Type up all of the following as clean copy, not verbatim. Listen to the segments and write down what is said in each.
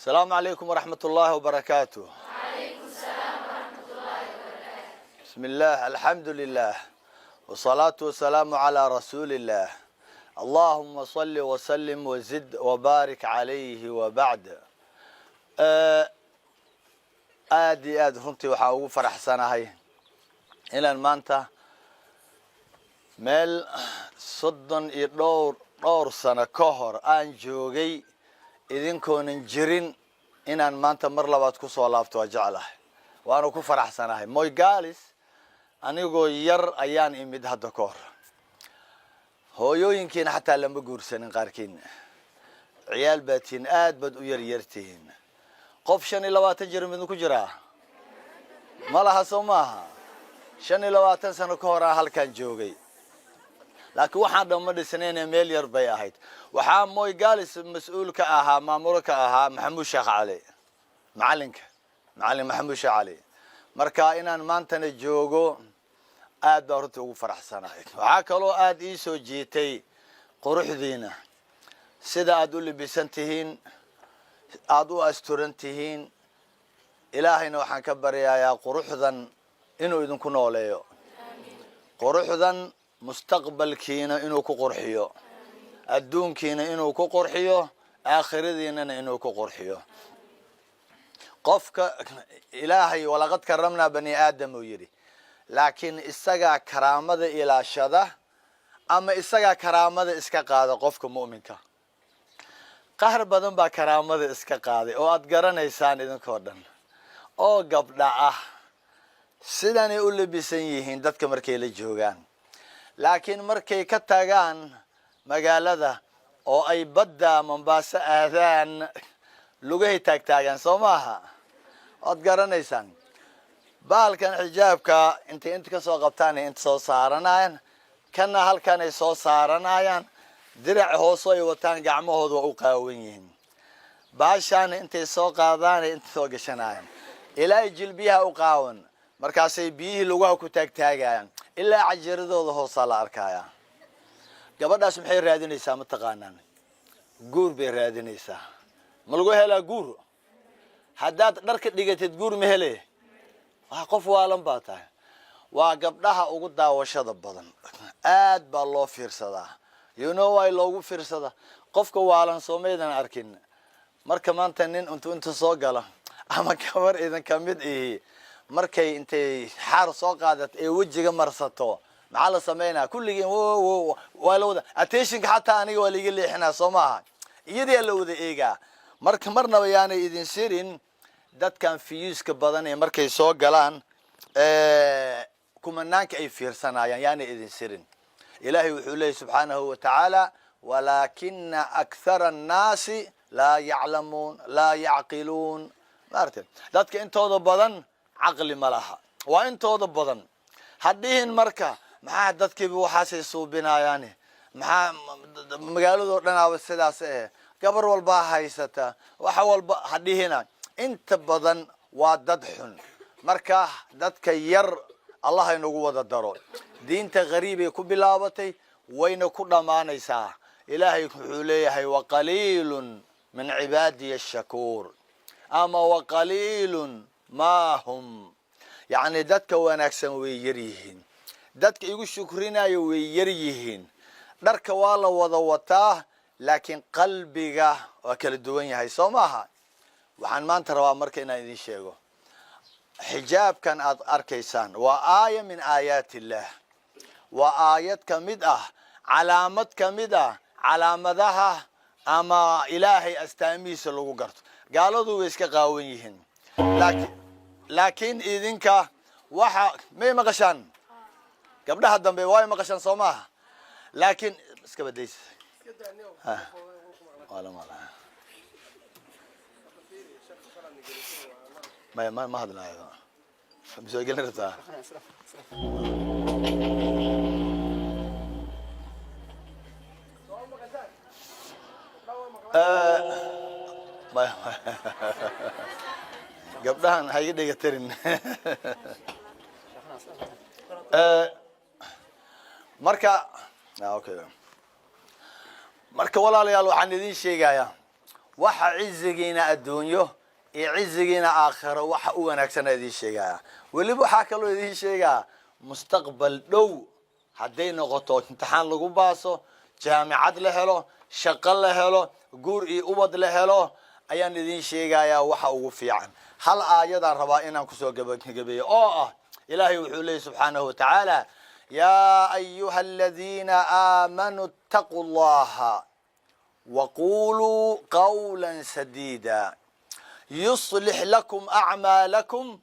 السلام عليكم ورحمة الله وبركاته. وعليكم السلام ورحمة الله وبركاته. بسم الله الحمد لله والصلاة والسلام على رسول الله. اللهم صل وسلم وزد وبارك عليه وبعد. aad iyo aad runtii waxaa ugu faraxsanahay inaan maanta meel 32 sano ka hor aan joogay idinkoonan jirin inaan maanta mar labaad ku soo laabto waa jeclahay waana ku faraxsanahay moygalis anigoo yar ayaan imid hadda ka hor hooyooyinkiina xataa lama guursanin qaarkiin ciyaal baatiin aad baad u yaryartihiin qof 25 jir mid ku jira malaha Soomaha 25 sano ka hor halkan joogay laakiin waxaan dhamma dhisneen meel yar bay ahayd waxaa moygalis mas'uul ka ahaa maamul ka ahaa Maxamuud Sheekh Cali macallin Maxamuud Sheekh Cali marka inaan maantana joogo aad baan runtii ugu faraxsanahay waxaa kaloo aad ii soo jiitay quruxdiina sida aad u libisan tihiin aad u asturan tihiin ilaahayna waxaan ka baryayaa quruxdan inuu idinku nooleeyo quruxdan mustaqbalkiina inuu ku qurxiyo adduunkiina inuu ku qurxiyo aakhiradiinana inuu ku qurxiyo qofka ilaahay walaqad karamna bani aadam uu yiri laakiin isaga karaamada ilaashada ama isaga karaamada iska qaada qofka muuminka qaar badan baa karaamada iska qaaday oo aad garanaysaan idinkoo dhan oo gabdha ah sidanay u labisan yihiin dadka markay la joogaan laakiin markay ka tagaan magaalada oo ay badda Mombasa aadaan lugahay taagtaagan Soomaha aad garanaysaan baalkan xijaabka inta ka soo qabtaan inta soo saaranayaan kana halkan ay soo saaranayaan dirac hoos ay wataan gacmahooda u qaawan yihiin baashaan intay soo qaadaan inta soo gashanayaan ilaa jilbiyaha u qaawan markaasay biyihii lugaha ku taagtaagayaan ilaa cajiradooda hoos la arkaya gabadhaas maxay raadinaysaa ma taqaanaan guur bay raadinaysaa ma lagu helaa guur haddaad dharka dhigatid guur ma hele waa qof waalan baa tahay waa gabdhaha ugu daawashada badan aad baa loo fiirsadaa why loogu fiirsada qofka waalan Soomaalidan arkin marka maanta nin inta soo gala ama gabar idan kamid ah markay intay xaar soo qaadat ee wajiga marsato maxaa la sameeynaa kulligeen waa la wada attention-ka xataa aniga waa liga leexinaa Soomaha iyadii la wada eega marka marnaba yaanay idin sirin dadkan fiyuuska badan ee markay soo galaan kumanaanka ay fiirsanayaan yaanay idin sirin إلهي وحولي سبحانه وتعالى ولكن أكثر الناس لا يعلمون لا يعقلون مارتن ذاتك انت هذا بدن عقل ملاها وانت هذا بدن هديهن مركا مع ذاتك بوحاسي صوبنا يعني مع مقالو دنا والسداس قبر والبا هايستا وحول هديهنا انت بدن واددحن مركا ذاتك ير الله ينوغو ودا دارو diinta qariibay ku bilaabatay wayna ku dhamaanaysaa ilaahay wuxuu leeyahay wa qaliilun min ibadiy ash-shakur ama wa qaliilun ma hum yani dadka wanaagsan way yar yihiin dadka igu shukrinayo way yar yihiin dharka waa la wada wataa laakiin qalbiga waa kala duwan yahay Soomaha waxaan maanta rabaa marka inaan idin sheego xijaabkan aad arkaysaan waa aaya min aayatillah وآيات كمدة علامات كمدة علامتها أما إلهي أستاميس اللي قرط قالوا ذو إسكا قاويهن لكن إذنك وحا مي مقشان قبلها الدنبي واي مقشان صومها لكن إسكا بديس ولا ما هذا لا هذا بسوي قلنا رتا gabdhahan hay dhiga tirin marka okay marka walaalayaal waxaan idin sheegayaa waxa cizigiina adduunyo iyo cizigiina aakhiro waxa u wanaagsan idin sheegaya waliba waxa kale oo idin sheegaya mustaqbal dhow hadday noqoto imtixaan lagu baaso jaamacad la helo shaqo la helo guur iyo ubad la helo ayaan idin sheegayaa waxa ugu fiican hal aayadaan rabaa inaan kusoo gabagabeeyo oo ah ilaahay wuxuu leeyahay subxaanahu watacaala yaa ayuha aladiina aamanuu ittaquu llaha waquluu qawlan sadiida yuslix lakum acmaalakum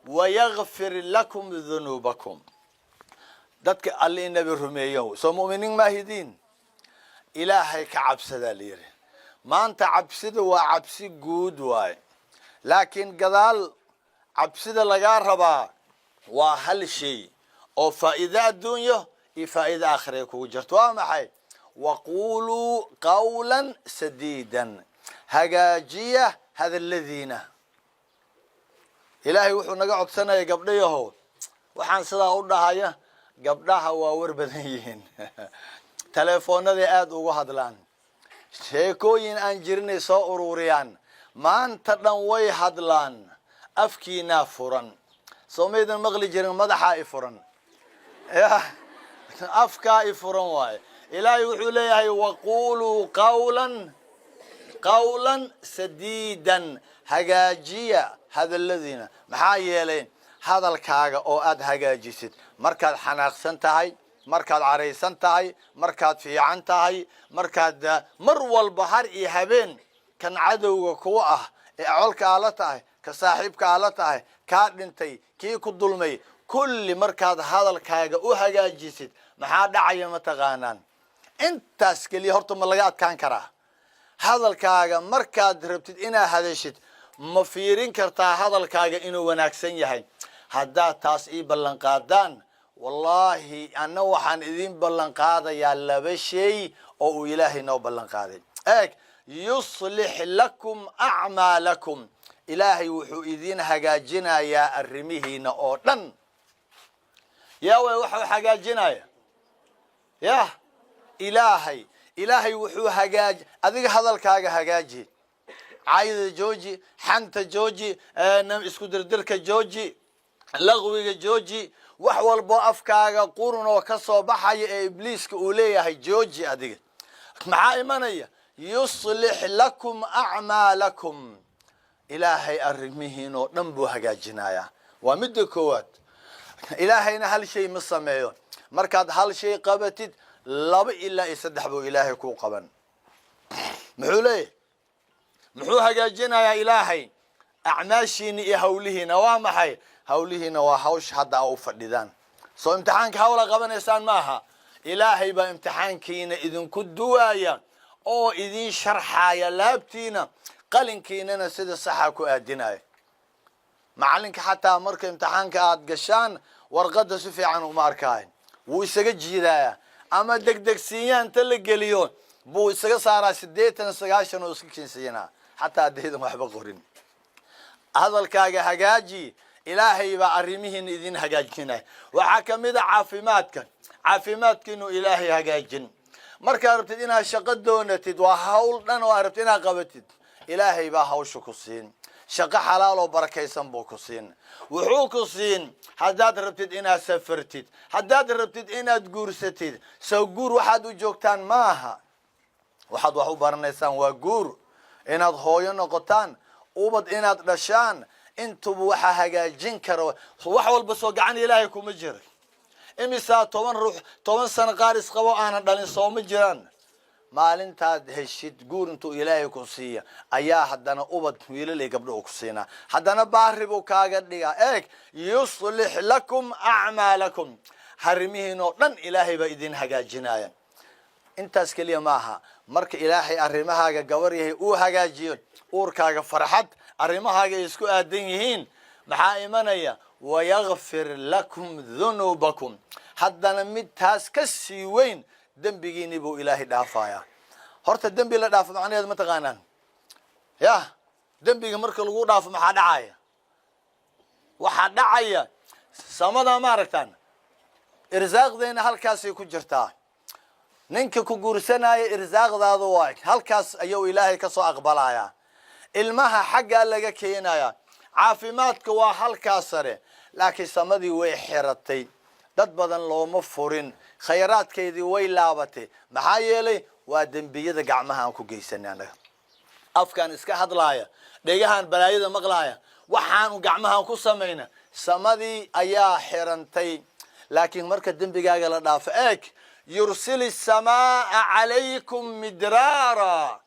wayagfir lakum dunuubakum dadka alle nabi rumeeyo soo mu'miniin maahidiin ilaahay ka cabsadaa la yidhi maanta cabsida waa cabsi guud waaye laakiin gadaal cabsida lagaa rabaa waa hal shay oo faa'iido adduunyo iyo faa'iido aakhira kugu jirto waa maxay waquluu qawlan sadiidan hagaajiya hadalladiina ilaahay wuxuu naga codsanaya gabdhayahow waxaan sidaa u dhahaya gabdhaha waa war badan yihiin telefoonadii aada ugu hadlaan sheekooyin aan jirinay soo ururiyaan maanta dhan way hadlaan afkiinaa furan soo maydan maqli jirin madaxaa i furan ya afkaa i furan waaye ilaahay wuxuu leeyahay waquluu qawlan sadiidan hagaajiya hadalladiina maxaa yeelay hadalkaaga oo aad hagaajisid markaad xanaaqsan tahay markaad caraysan tahay markaad fiican tahay markaad mar walba har iyo habeen kan cadowga kuwa ah ee colka aala tahay ka saaxiibka aala tahay kaa dhintay kii ku dulmay kulli markaad hadalkaaga u hagaajisid maxaa dhacaya mataqaanaan intaas keliya horta ma laga adkaan karaa hadalkaaga markaad rabtid inaad hadashid ma fiirin kartaa hadalkaaga inuu wanaagsan yahay haddaad taas ii ballan qaadaan wallaahi anna waxaan idin ballan qaadayaa laba shay oo uu ilaahay noo ballan qaaday eeg yuslix lakum acmaalakum ilaahay wuxuu idin hagaajinayaa arrimihiina oo dhan yaa way waxuu hagaajinaya yah ilaahay wuxuu adiga hadalkaaga hagaaji caayada jooji xanta jooji isku dirdirka jooji laqwiga jooji wax walbo afkaaga qurun oo ka soo baxaya ee ibliiska uu leeyahay jooji adiga maxaa imanaya yuslix lakum acmaalakum ilaahay arrimihiin oo dhan buu hagaajinayaa waa midda koowaad ilaahayna hal shay ma sameeyo markaad hal shay qabatid 2 ilaa 3 buu ilaahay ku qaban muxuu leeyahay muxuu hagaajinayaa ilaahay acmaashiina iyo hawlihiina waa maxay hawlihiina waa hawsh hadda u fadhidaan soo imtixaanka hawla qabanaysaan maaha ilaahay baa imtixaankiina idinku duwaaya oo idin sharxaya laabtiina qalinkiinana sida saxa ku aadinaya macalinka xataa marka imtixaanka aad gashaan warqada si fiican uma arkaay wuu isaga jiidaya ama degdegsiiyaan ta la geliyo buu isaga saaraa 89 oo iska kinsiina xataa deedan waxba qorin hadalkaaga hagaaji ilaahay baa arrimihiina idin hagaajinay waxa kamid ah caafimaadkiinu ilaahay hagaajin marka rabtid inaad shaqo doonatid waa hawl dhan oo rabtid inaad qabatid ilaahay baa hawsha ku siin shaqo xalaal oo barakaysan buu ku siin wuxuu ku siin haddaad rabtid inaad safartid haddaad rabtid inaad guursatid soo guur waxaad u joogtaan maaha waxaad wax u baranaysaan waa guur inaad hooyo noqotaan ubad inaad dhashaan intuba waxa hagaajin karo wax walba soo gacan ilaahay kuma jiro imisa 10 ruux 10 sano qaar isqabo aan dhalin soo ma jiraan maalintaad heshid guur intuu ilaahay ku siiya ayaa haddana ubad wiilal gabdho ku siina haddana baaribu kaaga dhiga eeg yuslix lakum a'maalakum harimihiino dhan ilaahay baa idin hagaajinaya intaas kaliya maaha marka ilaahay arimahaaga gabar yahay uu hagaajiyo uurkaaga farxad arimahaaga isku aadan yihiin maxaa imanaya wayaghfir lakum dhunubakum haddana mid taas ka sii weyn dambigiini buu ilaahay dhaafaya horta dambi la dhaafo macnaheedu ma taqaanaan ya dambiga marka lagu dhaafo maxaa dhacaya samada ma aragtaan irsaaqdeena halkaas ay ku jirtaa ninka ku guursanaya irsaaqdaada waay halkaas ayuu ilaahay ka soo aqbalayaa ilmaha xaggaa laga keenaya caafimaadka waa halkaas sare laakiin samadii way xiratay dad badan looma furin khayraadkeedii way laabatay maxaa yeelay waa dembiyada gacmaha aan ku geysanay anaga afkaan iska hadlaaya dhegahan balaayada maqlaaya waxaan gacmahan ku samayna samadii ayaa xirantay laakiin marka dembigaaga la dhaafo eeg yursili samaa calaykum midraara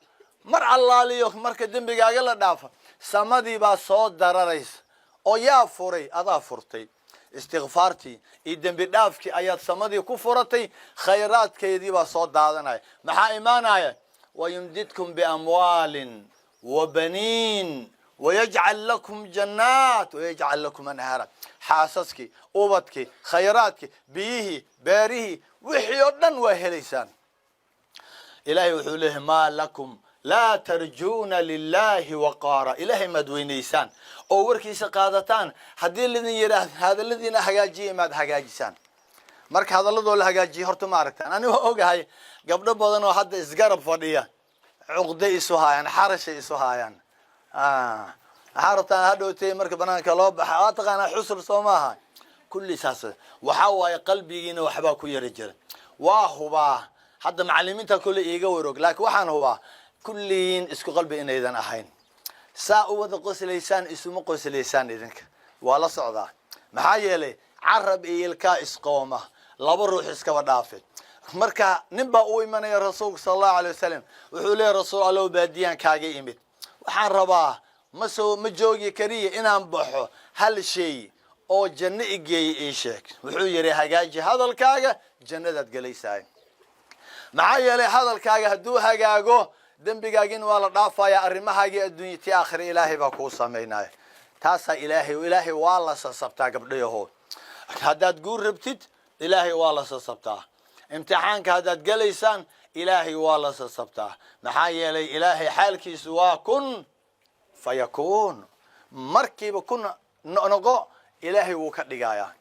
mar allaaliyo marka dembigaaga la dhaafo samadii baa soo dararaysa oo yaa furay adaa furtay istikfaartii iyo dembi dhaafkii ayaad samadii ku furatay khayraadkeedii baa soo daadanaya maxaa imaanaya wayumdidkum biamwaalin wabaniin wayajcal lakum jannaat wayajcal lakum anhaara xaasaskii ubadkii khayraadkii biyihii beerihii wixii oo dhan waa helaysaan ilaahay wuxuu leeyahay maa lakum laa tarjuuna lilahi waqaara ilaahay maad weynaysaan oo warkiisa qaadataan haddii lidin yidhaahdo hadalladiina hagaajiya maad hagaajisaan marka hadalladoo la hagaajiya horta ma aragtaan ani waa ogahay gabdho badan oo hadda isgarab fadhiya cuqday isu haayaan xarashay isu haayaan waxaa rabtaan hadhowtay marka banaanka loo baxa waa taqaanaa xusr soo maaha kulli saas waxaa waaye qalbigiina waxbaa ku yara jira waa hubaa hadda macallimiinta kulle iiga warog laakiin waxaan hubaa kulliin isku qalbi inaydan ahayn saa u wada qoslaysaan isuma qoslaysaan idinka waa la socdaa maxaa yeelay carab iyo ilkaa isqooma laba ruux iskaba dhaafe marka nin baa u imanaya rasuulka sallallahu alayhi wasallam wuxuu leeyahay rasuul allow baadiyaan kaaga imid waxaan rabaa ma joogi kariya inaan baxo hal shay oo janno igeey ii sheeg wuxuu yiri hagaaji hadalkaaga jannadaad galaysaa maxaa yeelay hadalkaaga hadduu hagaago dembigaagin waa la dhaafayaa arrimahaagii adduunya tii aakhira ilaahay baa kuu samaynaya taasaa ilaahay waa la sasabtaa gabdhayahood haddaad guur rabtid ilaahay waa la sasabtaa imtixaanka haddaad galaysaan ilaahay waa la sasabtaa maxaa yeelay ilaahay xaalkiisu waa kun fayakuun markiiba kun noqo ilaahay wuu ka dhigayaa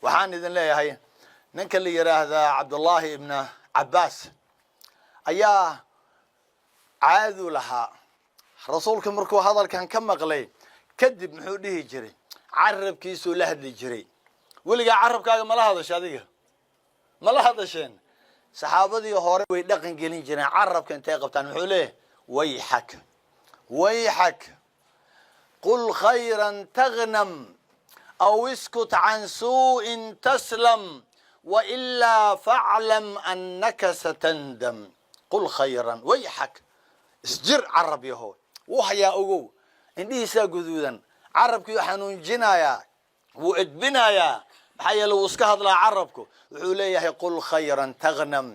waxaan idin leeyahay ninka la yiraahdaa cabdullaahi ibna cabbaas ayaa caadu lahaa rasuulka markuu hadalkan ka maqlay kadib muxuu dhihi jiray carabkiisuu la hadli jiray weligaa carabkaaga mala hadasha adiga mala hadasheen saxaabadii hore way dhaqan gelin jireen carabka intay qabtaan muxuu leeyahay wayxak qul khayran taghnam aw iskut can suu'in taslam wailaa faclam annaka satandam qul khayran wayxak isjir carab yahow wuu hayaa ogow indhihiisaa guduudan carabkii xanuunjinayaa wuu edbinayaa maxaa yeele wuu iska hadlaa carabku wuxuu leeyahay qul khayran taghnam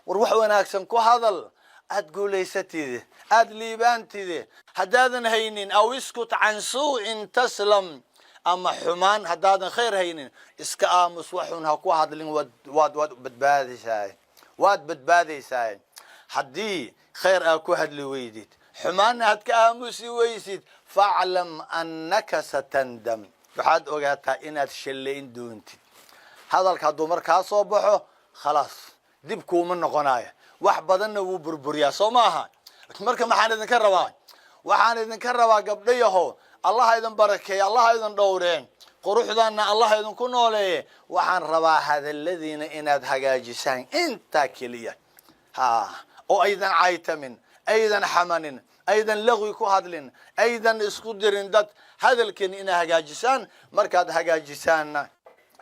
war wax wanaagsan ku hadal aad guulaysatide aad liibaantide haddaadan haynin aw iskut can suu'in taslam ama xumaan haddaadan khayr haynin iska aamus waxun ha ku hadlin waad badbaadaysaa haddii khayr aa ku hadli weydid xumaanna had ka aamusi weysid faclam annaka satandam waxaad ogaataa inaad shallayn doontid hadalka hadduu markaa soo baxo khalaas dib kuuma noqonayo wax badanna wuu burburiyaa soo maaha marka waxaan idinka rabaa gabdhayaho allah idin barakeeye allah idin dhowreen quruxdaana allah idinku nooleeye waxaan rabaa hadalladiina inaad hagaajisaan intaa keliya oo aydan caytamin aydan xamanin aydan laqwi ku hadlin aydan isku dirin dad hadalkeena inaa hagaajisaan markaad hagaajisaanna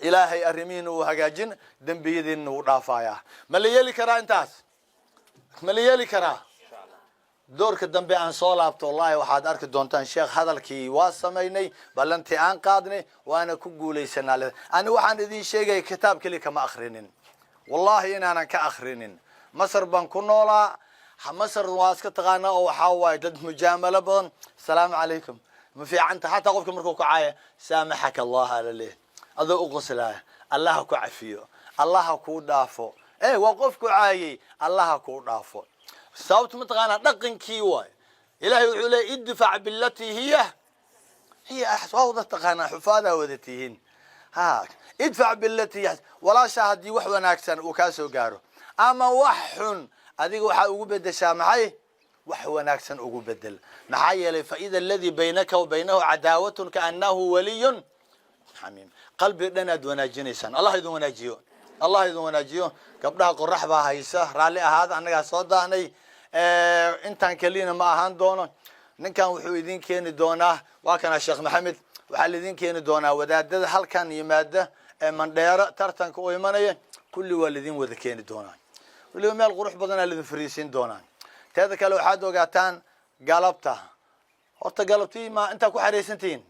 ilaahay arrimihiina uu hagaajin dembiyadiina uu dhaafayaa ma la yeeli karaa intaas ma la yeeli karaa doorka dambe aan soo laabto wallahi waxaad arki doontaan sheekh hadalkii waa samaynay ballantii aan qaadnay waana ku guulaysanaa ani waxaan idin sheegay kitaab keli kama akhrinin wallahi inaanan ka akhrinin masar baan ku noolaa masar waa iska taqaanaa oo waxaa waaye dad mujaamalo badan asalaamu calaykum ma fiicanta xataa qofka markuu ku caaya saamaxaka allah ala leh adoo u qoslaaya allaha ku cafiyo allaha kuu dhaafo waa qofku caayay allaha kuu dhaafo sababtu mataqaanaa dhaqankii waay ilaahay wuxuu leeyahy idfac bilatii hiya waa wada taqaanaa xufaadaa wada tihiin idfac bilatii walaashaa haddii wax wanaagsan uu kaa soo gaaro ama wax xun adiga waxaa ugu bedeshaa maxay wax wanaagsan ugu bedel maxaa yeelay faida alladii baynaka wa baynahu cadaawatun kaannahu waliyun xamiim qalbi dhan aad wanaajinaysaan allah idin wanaajiyo allah idin wanaajiyo gabdhaha qorax baa haysa raalli ahaada annagaa soo daahnay intaan keliyana ma ahaan doono ninkan wuxuu idin keeni doonaa waa kana sheekh maxamed waxaa laidin keeni doonaa wadaadada halkan yimaada ee mandheero tartanka u imanaya kulli waa laidin wada keeni doonaa weliba meel qurux badanaa laidin fariisiin doonaa teeda kale waxaad ogaataan galabta horta galabtii ma intaa ku xaraysantihiin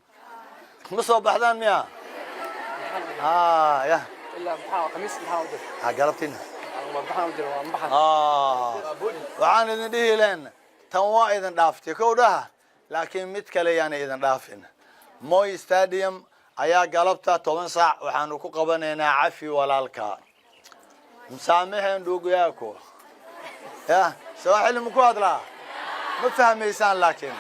ma soo baxdaan miya ya galabtiina waxaan idin dhihi leen tan waa idin dhaaftay kow dhaha laakiin mid kale yaana idin dhaafin moy stadium ayaa galabta 10 saac waxaanu ku qabanaynaa cafi walaalka msaameheen dhuugayaako ya sawaaxili ma ku hadlaa ma fahmaysaan laakiin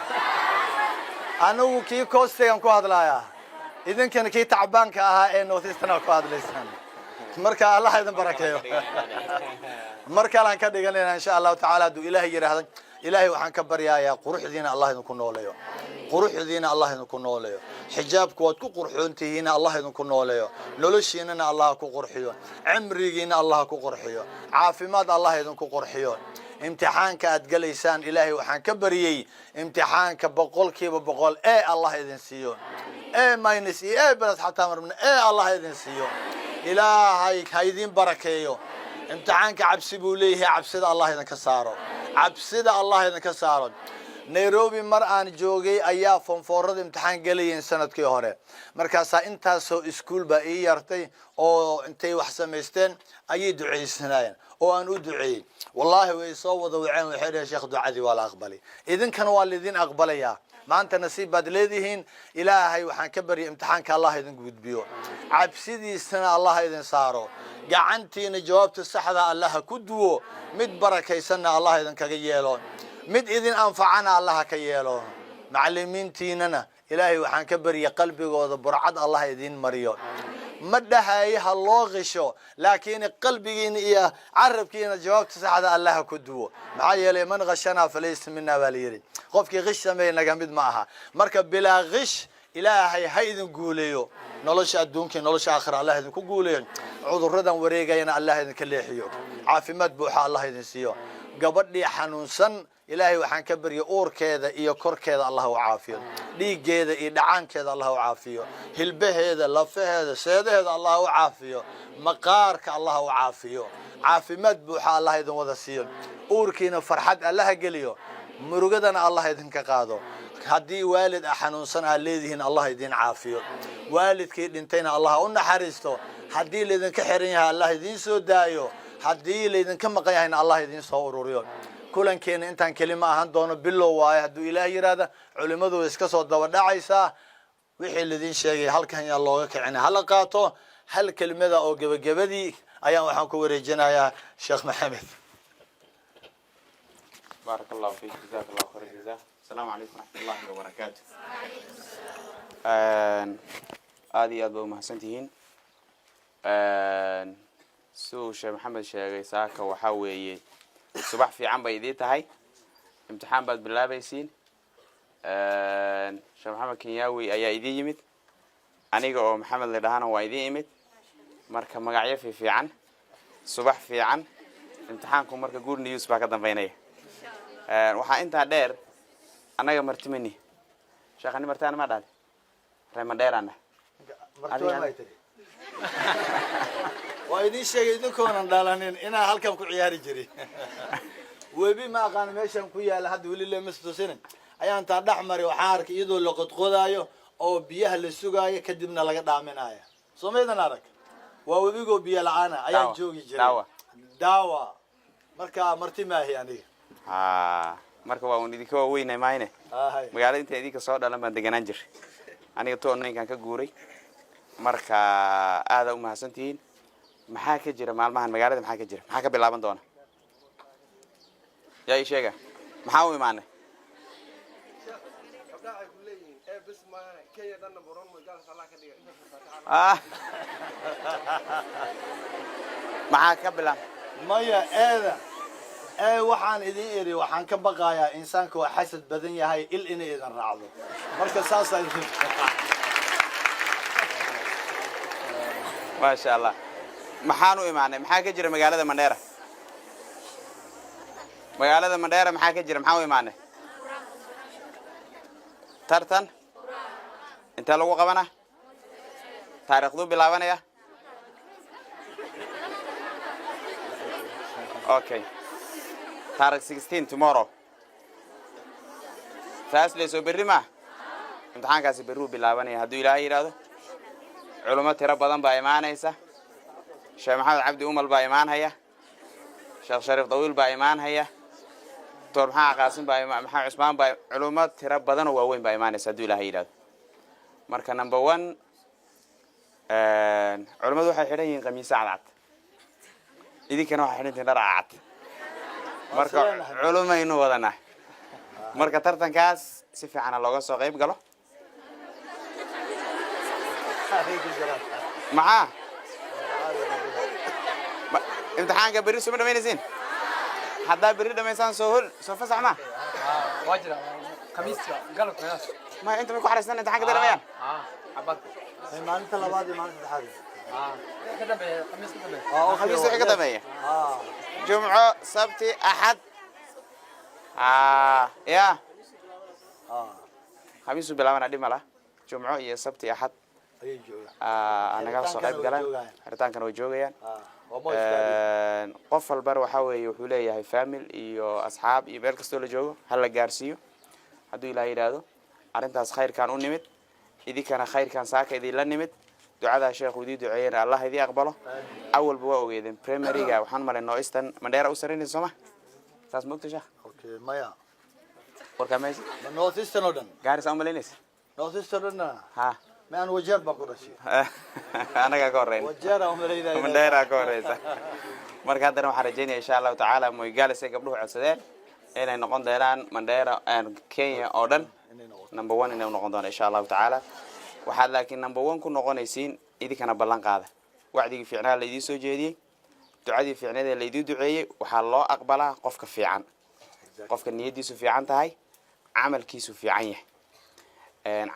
anigu kii koostegan ku hadlaaya idinkana kii tacbaanka ahaa ee northeastern ku hadlaysaan marka allah idin barakeeyo mar kale aan ka dhiganayna insha Allah taala hadduu ilaahay yiraahdo ilaahay waxaan ka baryayaa quruxdiina allah idinku nooleeyo quruxdiina allah idinku nooleeyo xijaabku waad ku qurxoontihiin allah idinku nooleeyo noloshiinana allah ku qurxiyo cimrigiina allah ku qurxiyo caafimaad allah idinku qurxiyo imtixaanka aad galaysaan ilaahay waxaan ka bariyay imtixaanka 100% ee allah idin siiyo ee minus ee balas xataa marna ee allah idin siiyo ilaahay ha idin barakeeyo imtixaanka cabsi buu leeyahay cabsida allah idin ka saaro cabsida allah idin ka saaro Nairobi mar aan joogay ayaa fonfoorada imtixaan galayeen sanadkii hore markaas intaasoo iskuul ba ii yartay oo intay wax sameysteen ayay duceysanayeen oo aan u duceeyay wallahi way soo wada waceen waxay dhahay sheekh ducadii waa la aqbalay idinkana waa lidin aqbalaya maanta nasiib baad leedihiin ilaahay waxaan ka bariyay imtixaanka allah idin gudbiyo cabsidiisana allah idin saaro gacantiina jawaabta saxda allah ku duwo mid barakaysanna allah idin kaga yeelo mid idin anfacana allah ka yeelo macallimiintiinana ilaahay waxaan ka bariyay qalbigooda burcad allah idin mariyo ma dhahay ha loo qisho laakiin qalbigiina iyo carabkiina jawaabta saxda allah ku duwo maxaa yeelay man qashana falaysa minna waliyiri qofkii qish sameey naga mid ma aha marka bilaa qish ilaahay ha idin guuleeyo nolosha adduunka nolosha aakhira allah idin ku guuleeyo cudurradan wareegayna allah idin ka leexiyo caafimaad buuxa allah idin siiyo gabadhii xanuunsan ilaahay waxaan ka bariyay uurkeeda iyo korkeeda allah u caafiyo dhiigeeda iyo dhacaankeeda allah u caafiyo hilbaheeda lafaheeda seedaheeda allah u caafiyo maqaarka allah u caafiyo caafimaad buuxa allah idin wada siiyo uurkiina farxad allah geliyo murugadana allah idin ka qaado haddii waalid xanuunsan aad leedihiin allah idin caafiyo waalidkii dhintayna allah u naxariisto haddii leedin ka xiran yahay allah idin soo daayo haddii leedin ka maqan yahayna allah idin soo ururiyo kulankeena intaan kelima ahaan doono bilow waaye hadduu ilaahay yiraahdo culimadu iska soo daba dhacaysaa wixii ladin sheegay halkan yaa looga kicina hala qaato hal kelmada oo gabagabadii ayaan waxaan ku wareejinayaa sheekh maxamed barakallahu fiik jazakallahu khayr jazaa assalamu alaykum warahmatullahi wabarakatuh aad iyo aad baa umahadsantihiin suu sheekh maxamed sheegay saaka waxaa weeye subax fiican bay idii tahay imtixaan baad bilaabaysiin sheekh maxamed kenyaawi ayaa idii yimid aniga oo maxamed la dhahana waa idii imid marka magacyo fiican subax fiican imtixaanku marka good news baa ka dambeynaya waxaa intaa dheer annaga martimani sheekhani martaana ma dhale reema dheerana waa idin sheegay idinkoonan dhalanin inaan halkan ku ciyaari jiray webi ma aqaan meeshan ku yaala hadda weli lama tusin ayaan taa dhaxmari waxaan arkay iyadoo la qodqodaayo oo biyaha la sugaayo kadibna laga dhaaminayo Soomaalidan arag waa webigo biyo la'aan ayaan joogi jiray daawa marka marti maahi aniga marka waa uu idinka weynay maayne magaalada inta idinka soo dhalan baan deganaan jiray aniga toonaykan ka guuray marka aad u mahadsantihiin maxaa ka jira maalmahan magaalada maxaa ka jira maxaa ka bilaaban doona yaa sheega maxaa u imaanay maxaa ka bilaab maya eeda waxaan idin iri waxaan ka baqayaa insaanka waa xasad badan yahay il inay idin raacdo marka saasaa idin maasha allah maxaan u imaanay maxaa ka jira magaalada mandheera maxaa ka jira maxaan u imaanay tartan intee lagu qabana taariikhduu bilaabanaya okay taarikh 16 tomorrow Thursday soo berri ma imtixaankaasi berri uu bilaabanaya hadduu ilaahay yidhaahdo culummo tiro badan baa imaanaysa sheekh maxamed cabdi umal baa imaanhaya sheekh shariif dawiil baa imaanhaya doctor maxaa qaasim baa maxaa cusmaan baa culummo tiro badan oo waaweyn baa imaanaysa hadduu ilaahay yidhaahdo marka number 1 culummadu waxay xidhan yihiin qamiis cadcad idinkana waxay xidhan yihiin dhar cadcad marka culumaynu wadana marka tartankaas si fiican looga soo qayb galo maxaa imtixaanka berri soo dhameynaysiin haddaa berri dhamaysaan soo fasax ma واجرا خميس قالوا كناس ma inta ma ku xariistan imtixaanka dhamayaan عباد maalinta labaad iyo maalinta saddexaad كده خميس كده khamiis wixii ka dambeeya jumco sabti axad ya khamiisu bilaabana dhib ma laha jumco iyo sabti axad ayay joogaan nagala soo qayb galaan xiritaankan way joogayaan qof walbana waxaa weeye wuxuu leeyahay famil iyo asxaab iyo meel kastoo la joogo hal la gaarsiiyo hadduu ilaahay yidhaahdo arrintaas khayrkaan u nimid idinkana khayrkaan saaka idinla nimid ducadaa sheekhu idii duceeyeen allah idii aqbalo awalba waa ogeedeen primaryga waxaan malay nooistan mandheera u saraynaysa sooma saas ma ogta sheekh okay maya warkaa maysa ma north eastern oo dhan gaarisa u malaynaysa north eastern oo dhan ha ma aan wajeer baa ku dhashay anagaa ka horreyn wajeer aan malaynaya mandheera ka horreysa marka haddana waxaan rajeynaya insha allahu tacaala moygalis ay gabdhuhu codsadeen inay noqon doonaan mandheera kenya oo dhan number 1 inay noqon doonaan insha allahu tacaala waxaad laakiin number 1 ku noqonaysiin idinkana ballan qaada wacdigii fiicnaa la idiin soo jeediyey ducadii fiicneed la idiin duceeyey waxaa loo aqbalaa qofka fiican qofka niyadiisu fiican tahay camalkiisu fiican yahay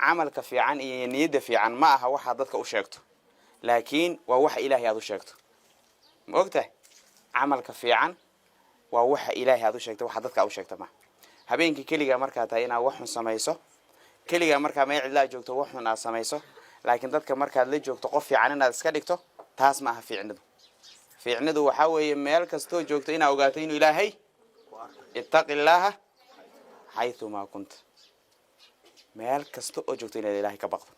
camalka fiican iyo niyadda fiican ma aha waxa dadka u sheegto laakiin waa waxa ilaahay aad u sheegto ma ogtahay camalka fiican waa waxa ilaahay aad u sheegto waxa dadka u sheegto ma habeenkii kaliya markaa tahay inaad wax xun samayso kaliya markaa meel cidla joogto wax xun aad samayso laakiin dadka markaad la joogto qof fiican inaad iska dhigto taas ma aha fiicnidu waxa weeye meel kastoo joogto inaad ogaato inuu ilaahay ittaqillaaha haythuma kunta meel kasta oo joogto inaad ilaahay ka baqdo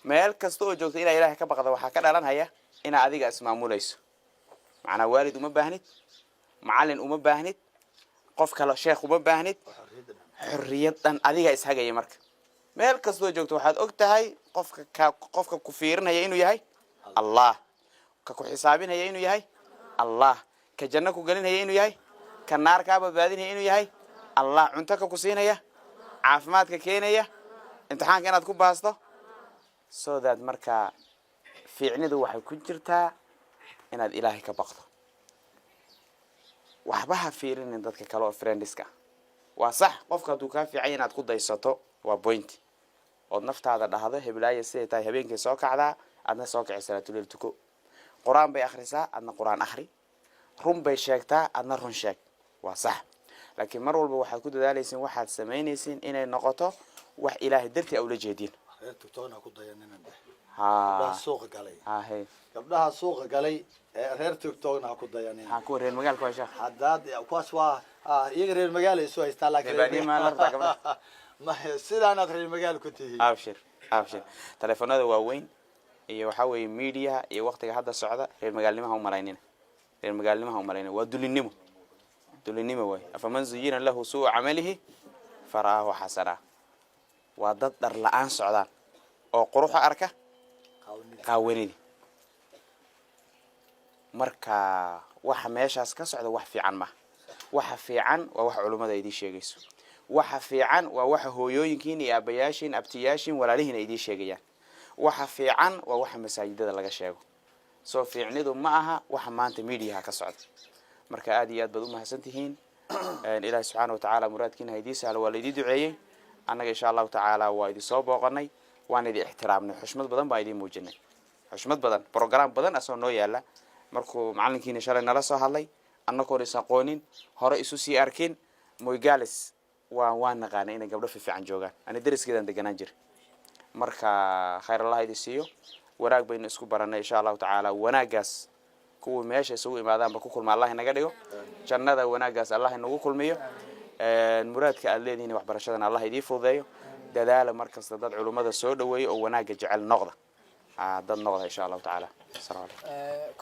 meel kasta oo joogto inaad ilaahay ka baqdo waxaa ka dhalanaya inaad adiga ismaamulayso macnaa waalid uma baahnid macallin uma baahnid qof kale sheekh uma baahnid xorriyadan adiga ishagaya marka meel kastoo joogto waxaad og tahay qofka ku fiirinaya inuu yahay allah ka ku xisaabinaya inuu yahay allah ka janno ku gelinaya inuu yahay ka naar kaa badbaadinaya inuu yahay allah cunto ka ku siinaya caafimaadka keenaya imtixaanka inaad ku baasto so that markaa fiicnidu waxay ku jirtaa inaad ilaahay ka baqdo waxba ha fiirinin dadka kale oo friendiska waa sax qofka hadduu kaa fiican inaad ku daysato waa point ood naftaada dhahdo heblaaya siday tahay habeenkii soo kacdaa adna soo kici salaatuleel tuko qur-aan bay akhrisaa adna qur-aan akhri run bay sheegtaa adna run sheeg waa sax laakiin mar walba waxaad ku dadaalaysiin waxaad samaynaysiin inay noqoto wax ilaahay dartii awla jeediin reer tugtoona ku dayanina ha gabdhaha suuqa galay hay gabdhaha suuqa galay reer tugtoona ku dayanina ha ku reer magaalka waa sheekh haddaad kuwaas waa iyaga reer magaala isu haystaa laakiin ma sidaanaad reer magaala ku tihiin abshir telefoonada waaweyn iyo waxa weeye media iyo waqtiga hadda socda reer magaalnimaha u malaynina waa dulinimo way afaman zuyina lahu suu amalihi faraahu hasana waa dad dhar la'aan socdaan oo quruxa arka qaawanidi marka waxa meeshaas ka socda wax fiican ma waxa fiican waa wax culimada idin sheegayso waxa fiican waa waxa hooyooyinkiin iyo abayaashiin abtiyaashiin walaalihiin idin sheegayaan waxa fiican waa waxa masaajidada laga sheego soo fiicnidu ma aha waxa maanta media ka socda marka aad iyo aad baad u mahadsantihiin ilaahay subxaana watacaala muraadkiina haydii sahlo waa laydii duceeyey annaga insha allahu tacaala waa idin soo booqanay waan idin ixtiraamnay xushmad badan baa idin muujinay xushmad badan program badan asoo noo yaala markuu macalinkiina shalay nala soo hadlay annagoon is aqoonin hore isu sii arkin moygalis waan naqaanay inay gabdho fiican joogaan ani dariskeedan deganaan jir marka khayr allah idin siiyo wanaag baynu isku baranay insha allahu tacaala wanaagaas kuwa meesha isugu imaadaanba ku kulma allah inaga dhigo jannada wanaagaas allah inagu kulmiyo muraadka aad leedihiin waxbarashadana allah idii fududeeyo dadaala markasta dad culimada soo dhaweeyo oo wanaaga jecel noqda dad noqda insha allahu tacaala. Assalaamu calaykum.